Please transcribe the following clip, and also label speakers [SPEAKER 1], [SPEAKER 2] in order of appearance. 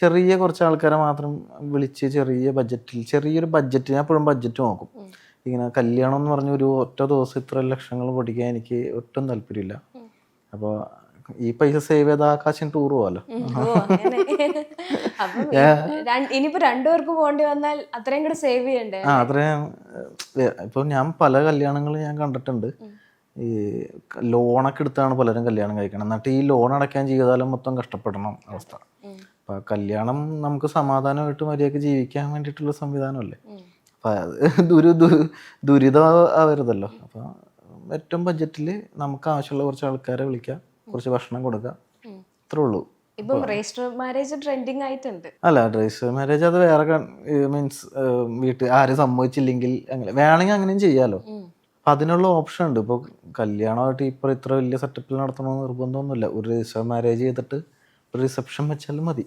[SPEAKER 1] ചെറിയ കുറച്ച് ആൾക്കാരെ മാത്രം വിളിച്ച് ചെറിയൊരു ബഡ്ജറ്റ്, ഞാൻ എപ്പോഴും ബഡ്ജറ്റ് നോക്കും. ഇങ്ങനെ കല്യാണം എന്ന് പറഞ്ഞ ഒരു ഒറ്റ ദിവസം ഇത്ര ലക്ഷങ്ങൾ പൊടിക്കാൻ എനിക്ക് ഒട്ടും താല്പര്യമില്ല. അപ്പോൾ ഈ പൈസ സേവ് ചെയ്ത ആകാശം ടൂർ പോവാലോ.
[SPEAKER 2] ഇനിയിപ്പോ രണ്ടുപേർക്ക് പോകേണ്ടി വന്നാൽ അത്രയും കൂടെ സേവ് ചെയ്യണ്ടേ?
[SPEAKER 1] അത്രയും. ഇപ്പൊ ഞാൻ പല കല്യാണങ്ങളും ഞാൻ കണ്ടിട്ടുണ്ട്. ഈ ലോണൊക്കെ എടുത്താണ് പലരും കല്യാണം കഴിക്കണം. എന്നിട്ട് ഈ ലോൺ അടയ്ക്കാൻ ജീവിതകാലം മൊത്തം കഷ്ടപ്പെടണം അവസ്ഥ. അപ്പൊ കല്യാണം നമുക്ക് സമാധാനമായിട്ട് മര്യാദക്ക് ജീവിക്കാൻ വേണ്ടിയിട്ടുള്ള സംവിധാനമല്ലേ. അപ്പൊ അത് ദുരിതം ആവരുതല്ലോ. അപ്പൊ ഏറ്റവും ബഡ്ജറ്റിൽ നമുക്ക് ആവശ്യമുള്ള കുറച്ച് ആൾക്കാരെ വിളിക്കുക, കുറച്ച് ഭക്ഷണം കൊടുക്കുക, അത്രേ ഉള്ളൂ.
[SPEAKER 2] ഇപ്പം രജിസ്റ്റർ മാരേജ് ട്രെൻഡിങ് ആയിട്ടുണ്ട്.
[SPEAKER 1] അല്ല, രജിസ്റ്റർ മാരേജ് അത് വേറെ മീൻസ് വീട്ടിൽ ആരും സമ്മതിച്ചില്ലെങ്കിൽ അങ്ങനെ വേണമെങ്കിൽ അങ്ങനെയും ചെയ്യാലോ. അപ്പൊ അതിനുള്ള ഓപ്ഷൻ ഉണ്ട്. ഇപ്പോൾ കല്യാണമായിട്ട് ഇത്ര വലിയ സെറ്റപ്പിൽ നടത്തണമെന്ന് നിർബന്ധമൊന്നുമില്ല. ഒരു രജിസ്റ്റർ മാരേജ് ചെയ്തിട്ട് ഒരു റിസപ്ഷൻ വെച്ചാലും മതി.